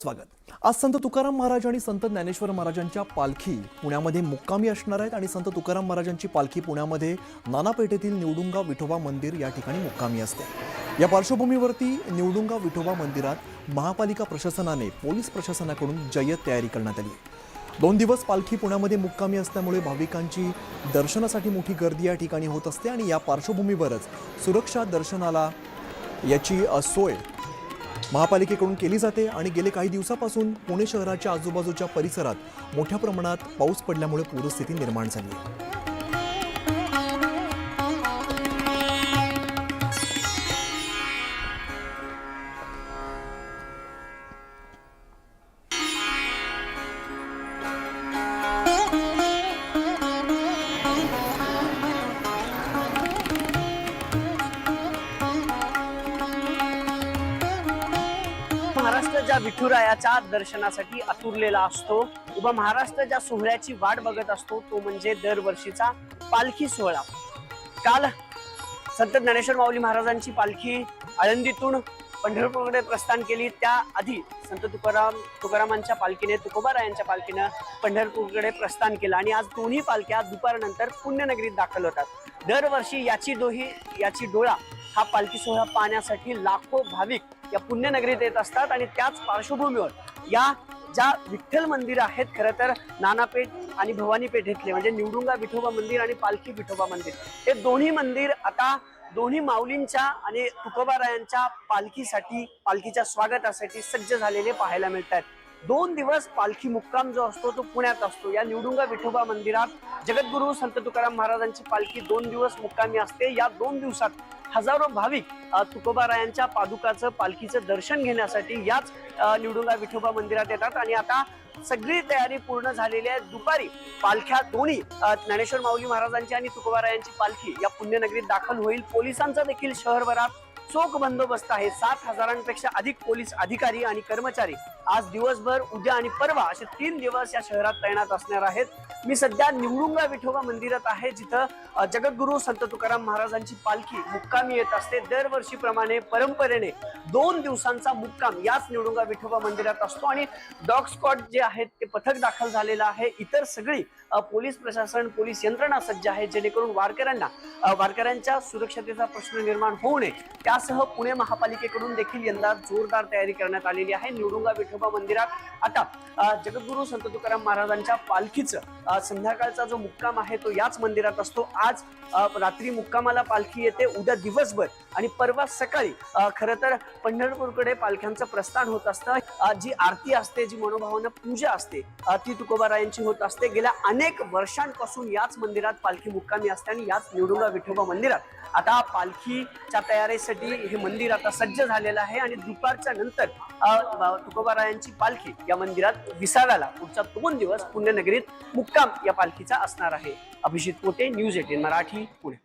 स्वागत। आज संत तुकाराम महाराज आणि संत ज्ञानेश्वर महाराजांच्या पालखी पुण्यामध्ये मुक्कामी असणार आहेत आणि संत तुकाराम महाराजांची पालखी पुण्यामध्ये नाना पेठेतील निवडुंगा विठोबा मंदिर या ठिकाणी मुक्कामी असते। या पार्श्वभूमीवरती निवडुंगा विठोबा मंदिरात महापालिका प्रशासनाने पोलीस प्रशासनाकडून जय्यत तयारी करण्यात आली आहे। 2 दिवस पालखी पुण्यामध्ये मुक्कामी असल्यामुळे भाविकांची दर्शनासाठी मोठी गर्दी या ठिकाणी होत असते आणि या पार्श्वभूमीवरच सुरक्षा दर्शनाला याची सोय महापालिकेकडून केली जाते आणि गेले काही दिवसापासून पुणे शहराच्या आजूबाजूच्या परिसरात मोठ्या प्रमाणात पाऊस पडल्यामुळे पूरस्थिती निर्माण झाली आहे। महाराष्ट्र ज्या विठुरायाच्या दर्शनासाठी आतुरलेला असतो, उभा महाराष्ट्र ज्या सोहळ्याची वाट बघत असतो तो म्हणजे दरवर्षीचा पालखी सोहळा। काल संत ज्ञानेश्वर माऊली महाराजांची पालखी आळंदीतून पंढरपूरकडे प्रस्थान केली। त्याआधी संत तुकारामांच्या पालखीने तुकोबारायांच्या पालखीने पंढरपूरकडे प्रस्थान केलं आणि आज दोन्ही पालख्या दुपारनंतर पुण्यनगरीत दाखल होतात। दरवर्षी याची डोळा हा पालखी सोहळा पाहण्यासाठी लाखो भाविक या पुण्यनगरीत येत असतात आणि त्याच पार्श्वभूमीवर या ज्या विठ्ठल मंदिर आहेत, खरं तर नानापेठ आणि भवानी पेठेतले म्हणजे निवडुंगा विठोबा मंदिर आणि पालखी विठोबा मंदिर, हे दोन्ही मंदिर आता दोन्ही माऊलींच्या आणि तुकोबारायांच्या पालखीच्या स्वागतासाठी सज्ज झालेले पाहायला मिळतात। 2 दिवस पालखी मुक्काम जो असतो तो पुण्यात असतो। या निवडुंगा विठोबा मंदिरात जगद्गुरु संत तुकाराम महाराजांची पालखी 2 दिवस मुक्कामी असते। या 2 दिवसात हजारो भाविक तुकोबारायांच्या पादुकाचं पालखीचं दर्शन घेण्यासाठी याच निवडुंगा विठोबा मंदिरात येतात आणि आता सगळी तयारी पूर्ण झालेली आहे। दुपारी पालख्या दोन्ही ज्ञानेश्वर माऊली महाराजांची आणि तुकोबारायांची पालखी या पुण्यनगरीत दाखल होईल। पोलिसांचा देखील शहरभरात चोख बंदोबस्त आहे। 7,000पेक्षा अधिक पोलीस अधिकारी आणि कर्मचारी आज दिवसभर, उद्या आणि परवा असे 3 दिवस या शहरात तैनात असणार आहेत। मी सध्या निवडुंगा विठोबा मंदिरात आहे, जिथं जगद्गुरु संत तुकाराम महाराजांची पालखी मुक्कामी येत असते। दरवर्षीप्रमाणे परंपरेने 2 दिवसांचा मुक्काम याच निवडुंगा विठोबा मंदिरात असतो आणि डॉग स्क्वॉड जे आहेत ते पथक दाखल झालेलं आहे। इतर सगळी पोलीस प्रशासन, पोलीस यंत्रणा सज्ज आहे, जेणेकरून वारकऱ्यांच्या सुरक्षतेचा प्रश्न निर्माण होऊ नये त्यासह पुणे महापालिकेकडून देखील यंदा जोरदार तयारी करण्यात आलेली आहे। निवडुंगा विठोबा मंदिरात आता जगद्गुरु संत तुकाराम महाराजांच्या पालखीचं संध्याकाळचा जो मुक्काम आहे तो याच मंदिरात असतो। आज रात्री मुक्कामाला पालखी येते, उद्या दिवसभर आणि परवा सकाळी खरं तर पंढरपूरकडे पालख्यांचं प्रस्थान होत असतं। जी आरती असते, जी मनोभावानं पूजा असते ती तुकोबारायांची होत असते। गेल्या अनेक वर्षांपासून याच मंदिरात पालखी मुक्कामी असते आणि याच निवडुंगा विठोबा मंदिरात आता पालखीच्या तयारीसाठी हे मंदिर आता सज्ज झालेलं आहे आणि दुपारच्या नंतर तुकोबारायांची पालखी या मंदिरात विसाव्याला पुढच्या 2 दिवस पुण्यनगरीत मुक्काम या पालखीचा असणार आहे। अभिजित पोटे, न्यूज 18 मराठी, पुणे।